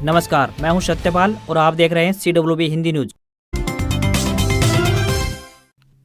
नमस्कार, मैं हूं सत्यपाल और आप देख रहे हैं CWB हिंदी न्यूज।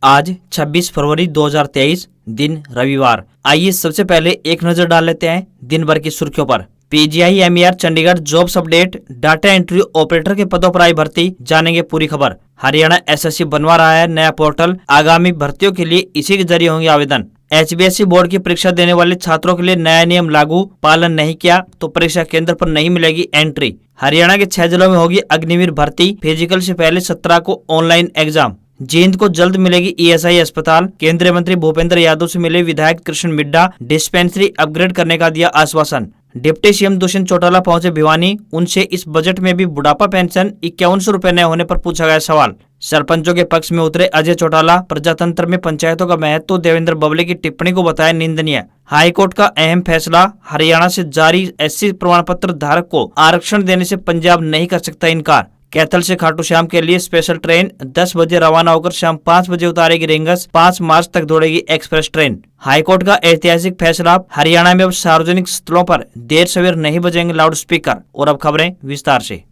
आज 26 फरवरी 2023 दिन रविवार। आइए सबसे पहले एक नजर डाल लेते हैं दिन भर की सुर्खियों पर। PGI-MER Chandigarh jobs update, data entry operator के पदों पर आई भर्ती, जानेंगे पूरी खबर। हरियाणा SSC बनवा रहा है नया पोर्टल, आगामी भर्तियों के लिए इसी के जरिए होंगे आवेदन। HBSC बोर्ड की परीक्षा देने वाले छात्रों के लिए नया नियम लागू, पालन नहीं किया तो परीक्षा केंद्र पर नहीं मिलेगी एंट्री। हरियाणा के 6 जिलों में होगी अग्निवीर भर्ती, फिजिकल से पहले 17 को ऑनलाइन एग्जाम। जींद को जल्द मिलेगी ESI अस्पताल, केंद्रीय मंत्री भूपेंद्र यादव से मिले विधायक कृष्ण मिड्डा, डिस्पेंसरी अपग्रेड करने का दिया आश्वासन। डिप्टी CM दुष्यंत चौटाला पहुंचे भिवानी, उनसे इस बजट में भी बुढ़ापा पेंशन 5100 रुपए न होने पर पूछा गया सवाल। सरपंचों के पक्ष में उतरे अजय चौटाला, प्रजातंत्र में पंचायतों का महत्व देवेंद्र बबले की टिप्पणी को बताया निंदनीय। हाईकोर्ट का अहम फैसला, हरियाणा से जारी SC प्रमाण पत्र धारक को आरक्षण देने से पंजाब नहीं कर सकता इनकार। कैथल से खाटू श्याम के लिए स्पेशल ट्रेन 10 बजे रवाना होकर शाम 5 बजे उतारेगी रिंगस, 5 मार्च तक दौड़ेगी एक्सप्रेस ट्रेन। हाईकोर्ट का ऐतिहासिक फैसला, हरियाणा में अब सार्वजनिक स्थलों पर देर सवेर नहीं बजेंगे लाउड स्पीकर। और अब खबरें विस्तार से।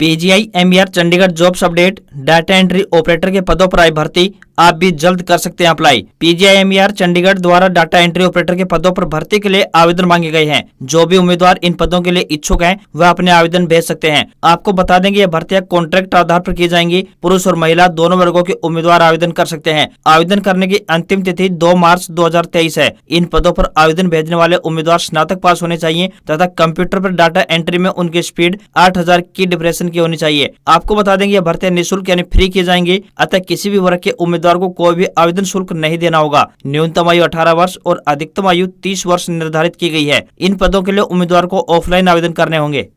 PGI-MER Chandigarh jobs update, data entry operator के पदों पर आई भर्ती, आप भी जल्द कर सकते हैं अप्लाई। PGI-MER चंडीगढ़ द्वारा डाटा एंट्री ऑपरेटर के पदों पर भर्ती के लिए आवेदन मांगे गए हैं। जो भी उम्मीदवार इन पदों के लिए इच्छुक हैं, वह अपने आवेदन भेज सकते हैं। आपको बता देंगे ये भर्तियां कॉन्ट्रैक्ट आधार पर की जाएंगी। पुरुष और महिला दोनों वर्गों के उम्मीदवार आवेदन कर सकते हैं। आवेदन करने की अंतिम तिथि 2 मार्च 2023 है। इन पदों पर आवेदन भेजने वाले उम्मीदवार स्नातक पास होने चाहिए तथा कंप्यूटर पर डाटा एंट्री में उनकी स्पीड 8000 की डिप्रेशन की होनी चाहिए। आपको बता देंगे ये भर्तियां निःशुल्क यानी फ्री की जाएंगी, अतः किसी भी वर्ग के उम्मीदवार को कोई भी आवेदन शुल्क नहीं देना होगा। न्यूनतम आयु 18 वर्ष और अधिकतम आयु 30 वर्ष निर्धारित की गई है। इन पदों के लिए उम्मीदवार को ऑफलाइन आवेदन करने होंगे।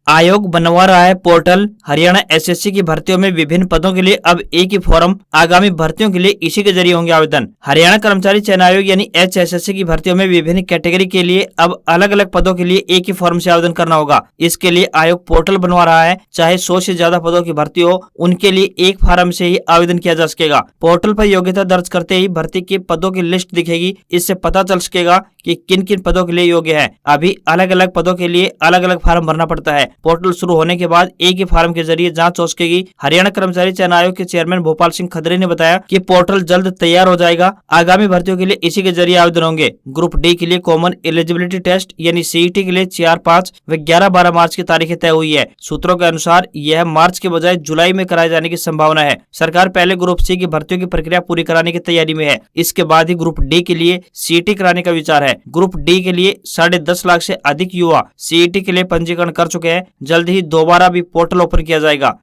आयोग बनवा रहा है पोर्टल, हरियाणा SSC की भर्तियों में विभिन्न पदों के लिए अब एक ही फॉर्म, आगामी भर्तियों के लिए इसी के जरिए होंगे आवेदन। हरियाणा कर्मचारी चयन आयोग यानी HSSC की भर्तियों में विभिन्न कैटेगरी के लिए अब अलग अलग पदों के लिए एक ही फॉर्म से आवेदन करना होगा। इसके लिए आयोग पोर्टल बनवा रहा है। चाहे 100 से ज्यादा पदों की भर्ती हो, उनके लिए एक फॉर्म से ही आवेदन किया जा सकेगा। पोर्टल पर योग्यता दर्ज करते ही भर्ती के पदों की लिस्ट दिखेगी। इससे पता चल सकेगा कि किन किन पदों के लिए योग्य है। अभी अलग अलग पदों के लिए अलग अलग फॉर्म भरना पड़ता है। पोर्टल शुरू होने के बाद एक ही फॉर्म के जरिए जांच हो सकेगी। हरियाणा कर्मचारी चयन आयोग के चेयरमैन भोपाल सिंह खदरे ने बताया कि पोर्टल जल्द तैयार हो जाएगा। आगामी भर्तियों के लिए इसी के जरिए आवेदन होंगे। ग्रुप D के लिए कॉमन एलिजिबिलिटी टेस्ट यानी CET के लिए 4, 5 व 11-12 मार्च की तारीखें तय हुई है। सूत्रों के अनुसार यह मार्च के बजाय जुलाई में कराए जाने की संभावना है। सरकार पहले ग्रुप C की भर्तियों की प्रक्रिया पूरी कराने की तैयारी में है। इसके बाद ही ग्रुप D के लिए CET कराने का विचार है। ग्रुप D के लिए 10.5 लाख से अधिक युवा CET के लिए पंजीकरण कर चुके हैं। जल्द ही दोबारा भी पोर्टल ओपन किया जाएगा।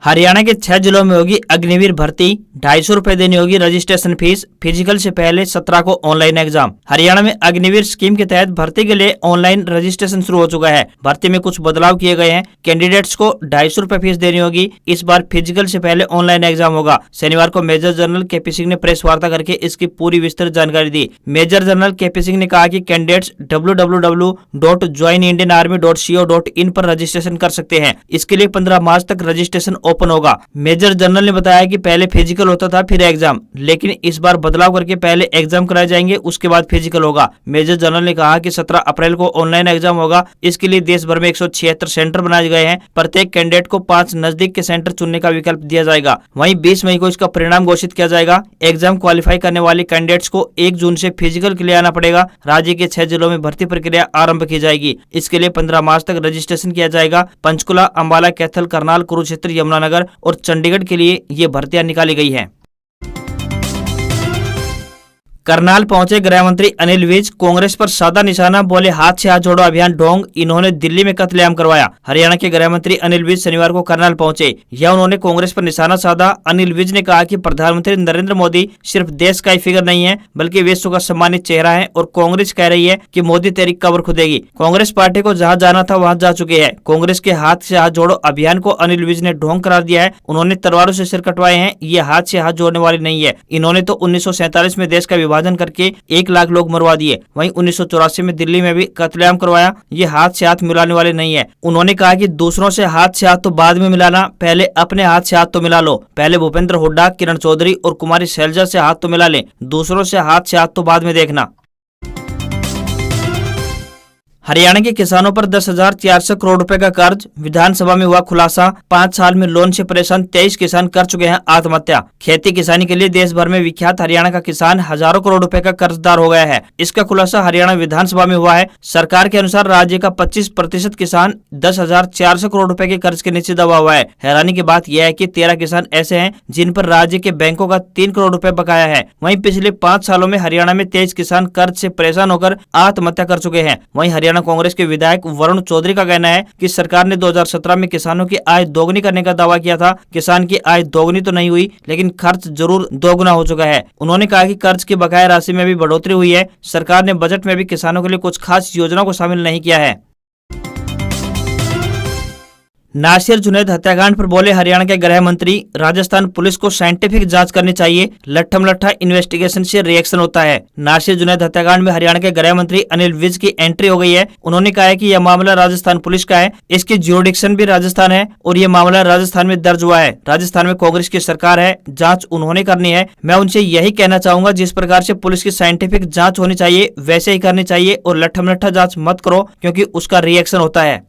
हरियाणा के 6 जिलों में होगी अग्निवीर भर्ती, 250 रुपए देनी होगी रजिस्ट्रेशन फीस, फिजिकल से पहले 17 को ऑनलाइन एग्जाम। हरियाणा में अग्निवीर स्कीम के तहत भर्ती के लिए ऑनलाइन रजिस्ट्रेशन शुरू हो चुका है। भर्ती में कुछ बदलाव किए गए हैं। कैंडिडेट्स को 250 रुपए फीस देनी होगी। इस बार फिजिकल से पहले ऑनलाइन एग्जाम होगा। शनिवार को मेजर जनरल KP सिंह ने प्रेस वार्ता करके इसकी पूरी विस्तृत जानकारी दी। मेजर जनरल KP सिंह ने कहा कि कैंडिडेट्स www.joinindianarmy.co.in पर रजिस्ट्रेशन कर सकते हैं। इसके लिए 15 मार्च तक रजिस्ट्रेशन ओपन होगा। मेजर जनरल ने बताया कि पहले फिजिकल होता था फिर एग्जाम, लेकिन इस बार बदलाव करके पहले एग्जाम कराए जाएंगे, उसके बाद फिजिकल होगा। मेजर जनरल ने कहा कि 17 अप्रैल को ऑनलाइन एग्जाम होगा। इसके लिए देश भर में 176 सेंटर बनाए गए हैं। प्रत्येक कैंडिडेट को 5 नजदीक के सेंटर चुनने का विकल्प दिया जाएगा। वहीं 20 मई को इसका परिणाम घोषित किया जाएगा। एग्जाम क्वालिफाई करने वाले कैंडिडेट्स को 1 जून से फिजिकल के लिए आना पड़ेगा। राज्य के 6 जिलों में भर्ती प्रक्रिया आरंभ की जाएगी। इसके लिए 15 मार्च तक रजिस्ट्रेशन किया जाएगा। पंचकुला, अंबाला, कैथल, करनाल, कुरुक्षेत्र, यमुनानगर और चंडीगढ़ के लिए ये भर्तियां निकाली गई हैं। करनाल पहुंचे गृह मंत्री अनिल विज, कांग्रेस पर साधा निशाना, बोले हाथ से हाथ जोड़ो अभियान ढोंग, इन्होंने दिल्ली में कत्लेआम करवाया। हरियाणा के गृह मंत्री अनिल विज शनिवार को करनाल पहुंचे। यह उन्होंने कांग्रेस पर निशाना साधा। अनिल विज ने कहा कि प्रधानमंत्री नरेंद्र मोदी सिर्फ देश का ही फिगर नहीं है, बल्कि विश्व का सम्मानित चेहरा है और कांग्रेस कह रही है कि मोदी तेरी कब्र खुदेगी। कांग्रेस पार्टी को जहां जाना था वहां जा चुके हैं। कांग्रेस के हाथ से हाथ जोड़ो अभियान को अनिल विज ने ढोंग करार दिया है। उन्होंने तलवारों से सिर कटवाए हैं। ये हाथ से हाथ जोड़ने वाली नहीं है। इन्होंने तो 1947 में देश का विभाजन विभाजन करके 1 लाख लोग मरवा दिए। वहीं 1984 में दिल्ली में भी कत्लेआम करवाया। ये हाथ से हाथ मिलाने वाले नहीं है। उन्होंने कहा कि दूसरों से हाथ तो बाद में मिलाना, पहले अपने हाथ से हाथ तो मिला लो। पहले भूपेंद्र हुड्डा, किरण चौधरी और कुमारी शैलजा से हाथ तो मिला लें, दूसरों से हाथ तो बाद में देखना। हरियाणा के किसानों पर 10,400 करोड़ रुपए का कर्ज, विधानसभा में हुआ खुलासा। 5 साल में लोन से परेशान 23 किसान कर चुके हैं आत्महत्या। खेती किसानी के लिए देश भर में विख्यात हरियाणा का किसान हजारों करोड़ रुपए का कर्जदार हो गया है। इसका खुलासा हरियाणा विधानसभा में हुआ है। सरकार के अनुसार राज्य का 25% किसान 10,400 करोड़ रुपए के कर्ज के नीचे दबा हुआ है। हैरानी की बात यह है कि 13 किसान ऐसे हैं जिन पर राज्य के बैंकों का 3 करोड़ रुपए बकाया है। वहीं पिछले 5 सालों में हरियाणा में 23 किसान कर्ज से परेशान होकर आत्महत्या कर चुके हैं। वहीं हरियाणा कांग्रेस के विधायक वरुण चौधरी का कहना है कि सरकार ने 2017 में किसानों की आय दोगुनी करने का दावा किया था। किसान की आय दोगुनी तो नहीं हुई, लेकिन खर्च जरूर दोगुना हो चुका है। उन्होंने कहा कि कर्ज की बकाया राशि में भी बढ़ोतरी हुई है। सरकार ने बजट में भी किसानों के लिए कुछ खास योजनाओं को शामिल नहीं किया है। नासिर जुनैद हत्याकांड पर बोले हरियाणा के गृह मंत्री, राजस्थान पुलिस को साइंटिफिक जांच करनी चाहिए, लट्ठम लट्ठा इन्वेस्टिगेशन से रिएक्शन होता है। नासिर जुनैद हत्याकांड में हरियाणा के गृह मंत्री अनिल विज की एंट्री हो गई है। उन्होंने कहा है कि यह मामला राजस्थान पुलिस का है, इसकी ज्यूरिडिक्शन भी राजस्थान है और ये मामला राजस्थान में दर्ज हुआ है। राजस्थान में कांग्रेस की सरकार है, जाँच उन्होंने करनी है। मैं उनसे यही कहना चाहूंगा, जिस प्रकार से पुलिस की साइंटिफिक जाँच होनी चाहिए वैसे ही करनी चाहिए और लट्ठम लट्ठा जाँच मत करो, क्योंकि उसका रिएक्शन होता है।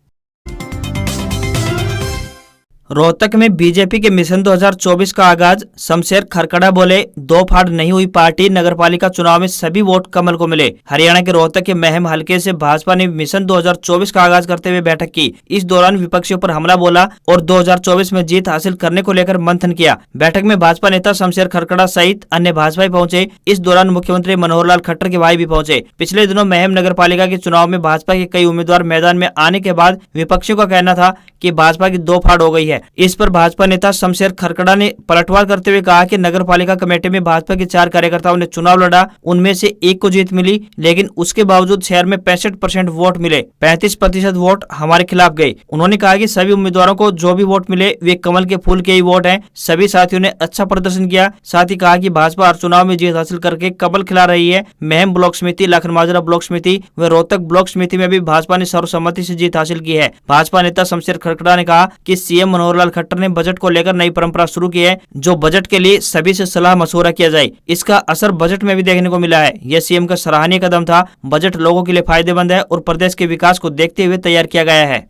रोहतक में बीजेपी के मिशन 2024 का आगाज, शमशेर खरकड़ा बोले, 2 फाड़ नहीं हुई पार्टी, नगरपालिका चुनाव में सभी वोट कमल को मिले। हरियाणा के रोहतक के महम हलके से भाजपा ने मिशन 2024 का आगाज करते हुए बैठक की। इस दौरान विपक्षियों पर हमला बोला और 2024 में जीत हासिल करने को लेकर मंथन किया। बैठक में भाजपा नेता शमशेर खरकड़ा सहित अन्य भाजपाई पहुंचे। इस दौरान मुख्यमंत्री मनोहर लाल खट्टर के भाई भी पहुंचे। पिछले दिनों महम नगर पालिका के चुनाव में भाजपा के कई उम्मीदवार मैदान में आने के बाद विपक्षियों का कहना था कि भाजपा की 2 फाड़ हो गई है। इस पर भाजपा नेता शमशेर खरकड़ा ने पलटवार करते हुए कहा कि नगर पालिका कमेटी में भाजपा के 4 कार्यकर्ताओं ने चुनाव लड़ा, उनमें से 1 को जीत मिली, लेकिन उसके बावजूद शहर में 65% वोट मिले, 35% वोट हमारे खिलाफ गए। उन्होंने कहा कि सभी उम्मीदवारों को जो भी वोट मिले वे कमल के फूल के ही वोट हैं। सभी साथियों ने अच्छा प्रदर्शन किया। साथ ही कहा कि भाजपा हर चुनाव में जीत हासिल करके कमल खिला रही है। महम ब्लॉक समिति, लखनमाजरा ब्लॉक समिति व रोहतक ब्लॉक समिति में भी भाजपा ने सर्वसम्मति से जीत हासिल की है। भाजपा नेता शमशेर खरकड़ा ने कहा कि सीएम मनोहर लाल खट्टर ने बजट को लेकर नई परंपरा शुरू की है, जो बजट के लिए सभी से सलाह मशवरा किया जाए। इसका असर बजट में भी देखने को मिला है। यह सीएम का सराहनीय कदम था। बजट लोगों के लिए फायदेमंद है और प्रदेश के विकास को देखते हुए तैयार किया गया है।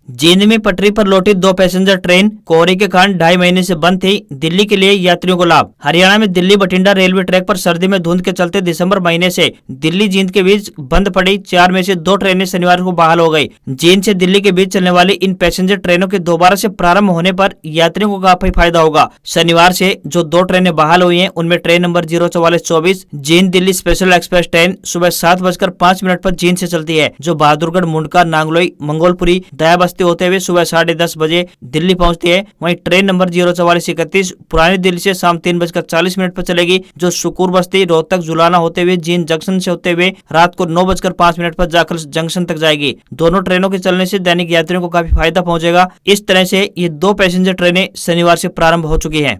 जींद में पटरी पर लौटी 2 पैसेंजर ट्रेन, कोहरे के कारण 2.5 महीने से बंद थी। दिल्ली के लिए यात्रियों को लाभ। हरियाणा में दिल्ली बठिंडा रेलवे ट्रैक पर सर्दी में धुंध के चलते दिसंबर महीने से दिल्ली जींद के बीच बंद पड़ी 4 में से 2 ट्रेनें शनिवार को बहाल हो गई। जींद से दिल्ली के बीच चलने वाली इन पैसेंजर ट्रेनों के दोबारा से प्रारंभ होने पर यात्रियों को काफी फायदा होगा। शनिवार से जो 2 ट्रेनें बहाल हुई हैं, उनमें train number 04424 Jind Delhi special express train सुबह 7:05 पर जींद से चलती है, जो बहादुरगढ़, मुंडका, नांगलोई, मंगोलपुरी, दया बस्ती होते हुए सुबह 10:30 बजे दिल्ली पहुंचती है। वहीं ट्रेन नंबर 04431 पुरानी दिल्ली से शाम 3:40 पर चलेगी, जो सुकूर बस्ती, रोहतक, जुलाना होते हुए जींद जंक्शन से होते हुए रात को 9:05 पर जाकर जंक्शन तक जाएगी। दोनों ट्रेनों के चलने से दैनिक यात्रियों को काफी फायदा पहुंचेगा। इस तरह से ये 2 पैसेंजर ट्रेनें शनिवार से प्रारंभ हो चुकी हैं।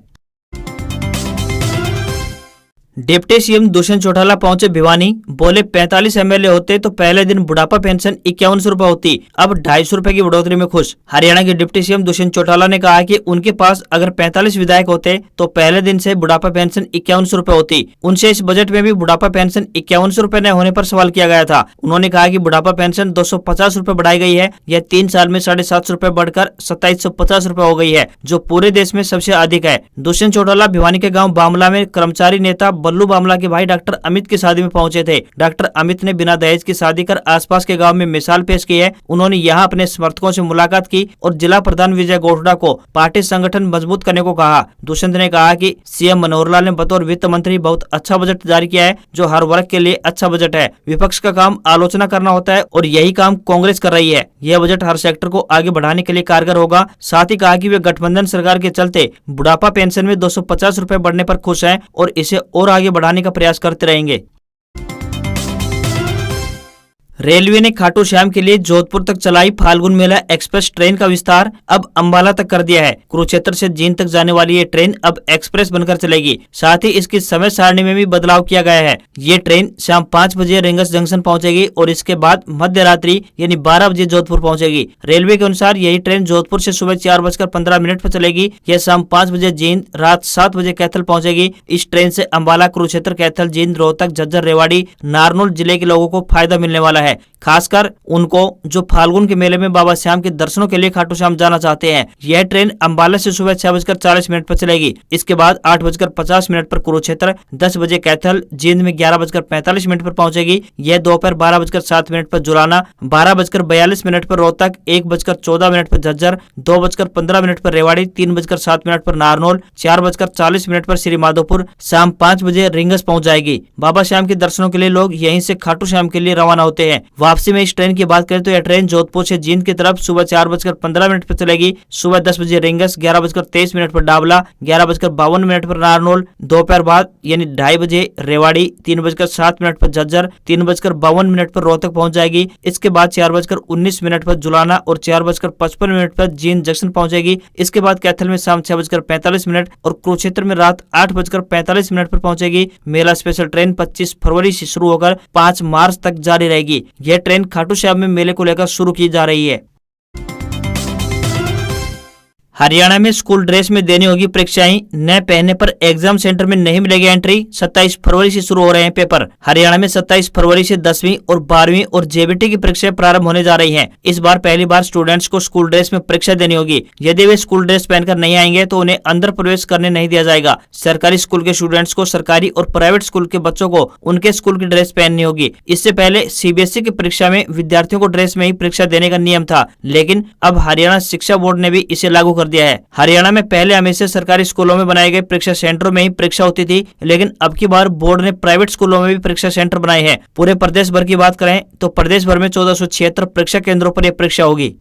डिप्टी सीएम दुष्यंत चौटाला पहुंचे भिवानी, बोले 45 एमएलए होते तो पहले दिन बुढ़ापा पेंशन 51 रुपए होती, अब 250 रुपए की बढ़ोतरी में खुश। हरियाणा के डिप्टी सीएम दुष्यंत चौटाला ने कहा कि उनके पास अगर 45 विधायक होते तो पहले दिन से बुढ़ापा पेंशन 51 रुपए होती। उनसे इस बजट में भी बुढ़ापा पेंशन 51 रुपए न होने पर सवाल किया गया था। उन्होंने कहा कि बुढ़ापा पेंशन 250 रुपए बढ़ाई गई है। यह 3 साल में 750 रुपए बढ़कर 2750 रुपए हो गई है, जो पूरे देश में सबसे अधिक है। दुष्यंत चौटाला भिवानी के गाँव बामला में कर्मचारी नेता बल्लू बामला के भाई डॉक्टर अमित की शादी में पहुंचे थे। डॉक्टर अमित ने बिना दहेज की शादी कर आसपास के गांव में मिसाल पेश की है। उन्होंने यहां अपने समर्थकों से मुलाकात की और जिला प्रधान विजय गोठड़ा को पार्टी संगठन मजबूत करने को कहा। दुष्यंत ने कहा कि सीएम मनोहर लाल ने बतौर वित्त मंत्री बहुत अच्छा बजट जारी किया है, जो हर वर्ग के लिए अच्छा बजट है। विपक्ष का काम आलोचना करना होता है और यही काम कांग्रेस कर रही है। यह बजट हर सेक्टर को आगे बढ़ाने के लिए कारगर होगा। साथ ही कहा कि वे गठबंधन सरकार के चलते बुढ़ापा पेंशन में 250 रुपए बढ़ने पर खुश हैं और इसे और आगे बढ़ाने का प्रयास करते रहेंगे। रेलवे ने खाटू श्याम के लिए जोधपुर तक चलाई फाल्गुन मेला एक्सप्रेस ट्रेन का विस्तार अब अंबाला तक कर दिया है। कुरुक्षेत्र से जींद तक जाने वाली ये ट्रेन अब एक्सप्रेस बनकर चलेगी। साथ ही इसकी समय सारणी में भी बदलाव किया गया है। ये ट्रेन शाम 5 बजे रिंगस जंक्शन पहुंचेगी और इसके बाद मध्य रात्रि यानी 12 बजे जोधपुर पहुंचेगी। रेलवे के अनुसार यही ट्रेन जोधपुर से सुबह 4:15 पर चलेगी। यह शाम 5 बजे जींद, रात 7 बजे कैथल पहुंचेगी। इस ट्रेन से अंबाला, कुरुक्षेत्र, कैथल, जींद, रोहतक, झज्जर, रेवाड़ी, नारनौल जिले के लोगों को फायदा मिलने वाला है, खासकर उनको जो फाल्गुन के मेले में बाबा श्याम के दर्शनों के लिए खाटू श्याम जाना चाहते हैं। यह ट्रेन अंबाला से सुबह 6:40 पर चलेगी। इसके बाद 8:50 पर कुरुक्षेत्र, 10 बजे कैथल, जींद में 11:45 पर पहुंचेगी। यह दोपहर 12:07 पर जुलाना, 12:42 पर रोहतक, 1:14 पर झज्जर, 2:15 पर रेवाड़ी, 3:07 पर नारनौल, 4:40 पर श्री माधोपुर, शाम 5 बजे रिंगस पहुंच जाएगी। बाबा श्याम के दर्शनों के लिए लोग यहीं से खाटू श्याम के लिए रवाना होते हैं। वापसी में इस ट्रेन की बात करें तो यह ट्रेन जोधपुर से जींद की तरफ सुबह 4:15 पर चलेगी। सुबह 10 बजे रिंगस, 11:23 पर डाबला, 11:52 पर नारनौल, दोपहर बाद यानी 2:30 बजे रेवाड़ी, 3:07 पर झज्जर, 3:52 पर रोहतक पहुंच जाएगी। इसके बाद 4:19 पर जुलाना और 4:55 पर जींद जंक्शन पहुंचेगी। इसके बाद कैथल में शाम 6:45 और कुरुक्षेत्र में रात 8:45 पर पहुंचेगी। मेला स्पेशल ट्रेन 25 फरवरी से शुरू होकर 5 मार्च तक जारी रहेगी। यह ट्रेन खाटू श्याम में मेले को लेकर शुरू की जा रही है। हरियाणा में स्कूल ड्रेस में देनी होगी परीक्षाएं, न पहनने पर एग्जाम सेंटर में नहीं मिलेगी एंट्री। 27 फरवरी से शुरू हो रहे हैं पेपर। हरियाणा में 27 फरवरी से 10वीं और 12वीं और जेबीटी की परीक्षाएं प्रारंभ होने जा रही हैं। इस बार पहली बार स्टूडेंट्स को स्कूल ड्रेस में परीक्षा देनी होगी। यदि वे स्कूल ड्रेस पहनकर नहीं आएंगे तो उन्हें अंदर प्रवेश करने नहीं दिया जाएगा। सरकारी स्कूल के स्टूडेंट्स को, सरकारी और प्राइवेट स्कूल के बच्चों को उनके स्कूल की ड्रेस पहननी होगी। इससे पहले सीबीएसई की परीक्षा में विद्यार्थियों को ड्रेस में ही परीक्षा देने का नियम था, लेकिन अब हरियाणा शिक्षा बोर्ड ने भी इसे लागू कर दिया है। हरियाणा में पहले हमेशा सरकारी स्कूलों में बनाए गए परीक्षा सेंटरों में ही परीक्षा होती थी, लेकिन अब की बार बोर्ड ने प्राइवेट स्कूलों में भी परीक्षा सेंटर बनाए हैं। पूरे प्रदेश भर की बात करें तो प्रदेश भर में 1476 परीक्षा केंद्रों पर यह परीक्षा होगी।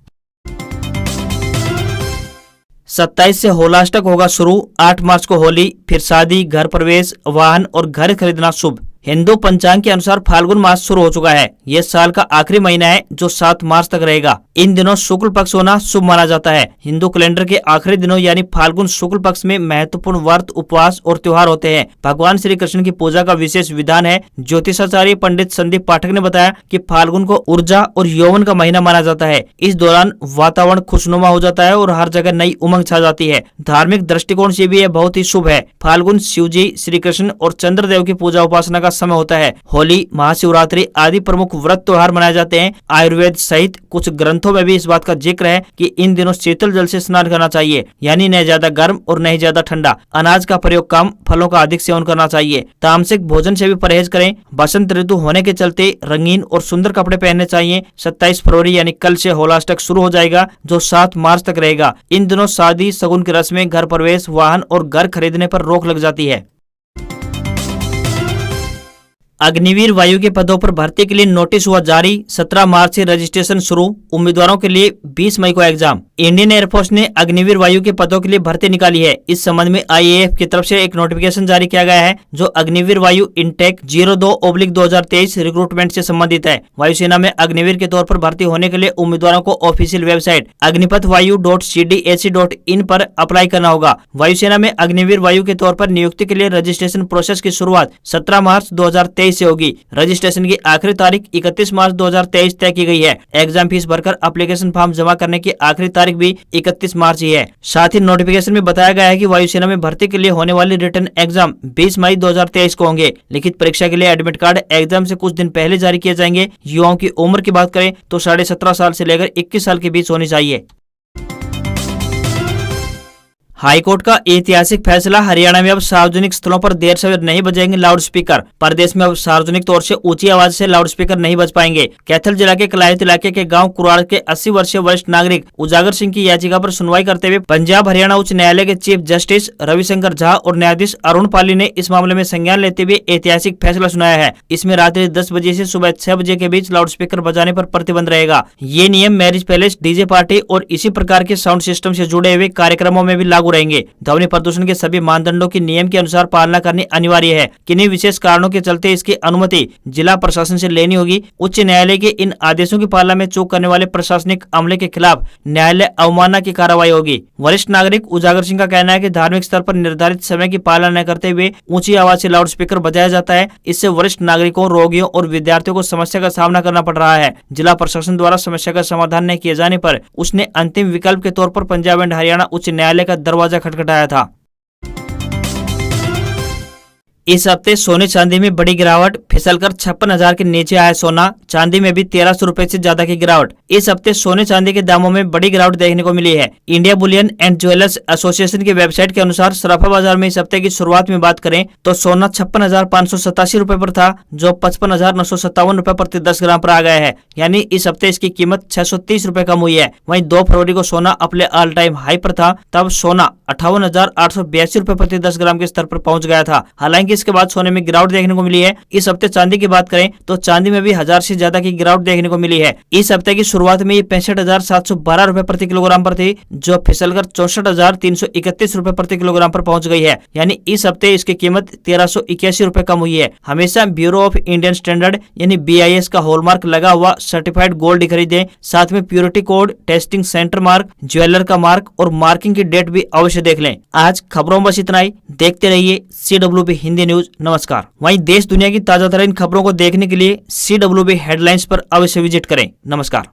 27 से होलाष्टक होगा शुरू। 8 मार्च को होली, फिर शादी, घर प्रवेश, वाहन और घर खरीदना शुभ। हिंदू पंचांग के अनुसार फाल्गुन मास शुरू हो चुका है। यह साल का आखिरी महीना है जो 7 मार्च तक रहेगा। इन दिनों शुक्ल पक्ष होना शुभ माना जाता है। हिंदू कैलेंडर के आखिरी दिनों यानी फाल्गुन शुक्ल पक्ष में महत्वपूर्ण व्रत, उपवास और त्योहार होते हैं। भगवान श्री कृष्ण की पूजा का विशेष विधान है। ज्योतिषाचार्य पंडित संदीप पाठक ने बताया कि फाल्गुन को ऊर्जा और यौवन का महीना माना जाता है। इस दौरान वातावरण खुशनुमा हो जाता है और हर जगह नई उमंग छा जाती है। धार्मिक दृष्टिकोण से भी यह बहुत ही शुभ है। फाल्गुन शिव जी, श्री कृष्ण और चंद्रदेव की पूजा उपासना का समय होता है। होली, महाशिवरात्रि आदि प्रमुख व्रत त्योहार मनाए जाते हैं। आयुर्वेद सहित कुछ ग्रंथों में भी इस बात का जिक्र है कि इन दिनों शीतल जल से स्नान करना चाहिए, यानी न ज्यादा गर्म और न ज्यादा ठंडा। अनाज का प्रयोग कम, फलों का अधिक सेवन करना चाहिए। तामसिक भोजन से भी परहेज करें। बसंत ऋतु होने के चलते रंगीन और सुंदर कपड़े पहनने चाहिए। 27 फरवरी यानी कल से होलाष्टक शुरू हो जाएगा जो 7 मार्च तक रहेगा। इन दिनों शादी, शगुन की रस्में, घर प्रवेश, वाहन और घर खरीदने पर रोक लग जाती है। अग्निवीर वायु के पदों पर भर्ती के लिए नोटिस हुआ जारी। 17 मार्च से रजिस्ट्रेशन शुरू। उम्मीदवारों के लिए 20 मई को एग्जाम। इंडियन एयरफोर्स ने अग्निवीर वायु के पदों के लिए भर्ती निकाली है। इस संबंध में आईएएफ की तरफ से एक नोटिफिकेशन जारी किया गया है जो अग्निवीर वायु इनटेक 02/2023 रिक्रूटमेंट से संबंधित है। वायुसेना में अग्निवीर के तौर पर भर्ती होने के लिए उम्मीदवारों को ऑफिशियल वेबसाइट अग्निपथवायु.cdac.in पर अप्लाई करना होगा। वायुसेना में अग्निवीर वायु के तौर पर नियुक्ति के लिए रजिस्ट्रेशन प्रोसेस की शुरुआत 17 मार्च 2023 से होगी। रजिस्ट्रेशन की आखिरी तारीख 31 मार्च 2023 तय की गई है। एग्जाम फीस भरकर एप्लीकेशन फॉर्म जमा करने की आखिरी तारीख भी 31 मार्च ही है। साथ ही नोटिफिकेशन में बताया गया है कि वायुसेना में भर्ती के लिए होने वाली रिटन एग्जाम 20 मई 2023 को होंगे। लिखित परीक्षा के लिए एडमिट कार्ड एग्जाम से कुछ दिन पहले जारी किए जाएंगे। युवाओं की उम्र की बात करें तो 17.5 साल से लेकर 21 साल के बीच होनी चाहिए। हाईकोर्ट का ऐतिहासिक फैसला। हरियाणा में अब सार्वजनिक स्थलों पर देर सवेर नहीं बजेंगे लाउडस्पीकर। प्रदेश में अब सार्वजनिक तौर से ऊंची आवाज से लाउडस्पीकर नहीं बज पाएंगे। कैथल जिला के कलायत इलाके के गांव कुराड़ के 80 वर्षीय वरिष्ठ नागरिक उजागर सिंह की याचिका पर सुनवाई करते हुए पंजाब हरियाणा उच्च न्यायालय के चीफ जस्टिस रविशंकर झा और न्यायाधीश अरुण पाली ने इस मामले में संज्ञान लेते हुए ऐतिहासिक फैसला सुनाया है। इसमें रात्रि 10 बजे से सुबह 6 बजे के बीच लाउडस्पीकर बजाने पर प्रतिबंध रहेगा। ये नियम मैरिज पैलेस, डीजे पार्टी और इसी प्रकार के साउंड सिस्टम से जुड़े हुए कार्यक्रमों में भी लागू लागू रहेंगे। ध्वनि प्रदूषण के सभी मानदंडों की नियम के अनुसार पालना करनी अनिवार्य है। किन्हीं विशेष कारणों के चलते इसकी अनुमति जिला प्रशासन से लेनी होगी। उच्च न्यायालय के इन आदेशों की पालना में चूक करने वाले प्रशासनिक अमले के खिलाफ न्यायालय अवमानना की कार्रवाई होगी। वरिष्ठ नागरिक उजागर सिंह का कहना है कि धार्मिक स्तर पर निर्धारित समय की पालना न करते हुए ऊंची आवाज से लाउड स्पीकर बजाया जाता है। इससे वरिष्ठ नागरिकों, रोगियों और विद्यार्थियों को समस्या का सामना करना पड़ रहा है। जिला प्रशासन द्वारा समस्या का समाधान नहीं किए जाने पर उसने अंतिम विकल्प के तौर पर पंजाब एंड हरियाणा उच्च न्यायालय का दरवाजा खटखटाया था। इस हफ्ते सोने चांदी में बड़ी गिरावट, फिसलकर 56,000 के नीचे आया सोना। चांदी में भी 1300 रुपए से ज्यादा की गिरावट। इस हफ्ते सोने चांदी के दामों में बड़ी गिरावट देखने को मिली है। India Boolean and jewellers association की वेबसाइट के अनुसार सराफा बाजार में इस हफ्ते की शुरुआत में बात करें तो सोना 56,587 रुपए पर था, जो 55,957 रुपए प्रति 10 ग्राम पर आ गया है। यानी इस हफ्ते इसकी कीमत 630 रुपए कम हुई है। वहीं 2 फरवरी को सोना अपने ऑल टाइम हाई पर था, तब सोना 58,882 रुपए प्रति 10 ग्राम के स्तर पर पहुंच गया था। हालांकि इसके बाद सोने में गिरावट देखने को मिली है। इस हफ्ते चांदी की बात करें तो चांदी में भी 1000 से ज्यादा की गिरावट देखने को मिली है। इस हफ्ते की शुरुआत में ये 65,712 रुपए प्रति किलोग्राम पर थी, जो फिसलकर 64,331 रुपए प्रति किलोग्राम पर पहुंच गई है। यानी इस हफ्ते इसकी कीमत 1381 रुपए कम हुई है। हमेशा ब्यूरो ऑफ इंडियन स्टैंडर्ड यानी BIS का हॉलमार्क लगा हुआ सर्टिफाइड गोल्ड खरीदें। साथ में purity code, testing centre mark, jeweller का मार्क और मार्किंग की डेट भी अवश्य देख लें। आज खबरों में बस इतना ही। देखते रहिए CWB हिंदी न्यूज। नमस्कार। वहीं देश दुनिया की ताजा तरीन खबरों को देखने के लिए CWB हेडलाइंस पर अवश्य विजिट करें। नमस्कार।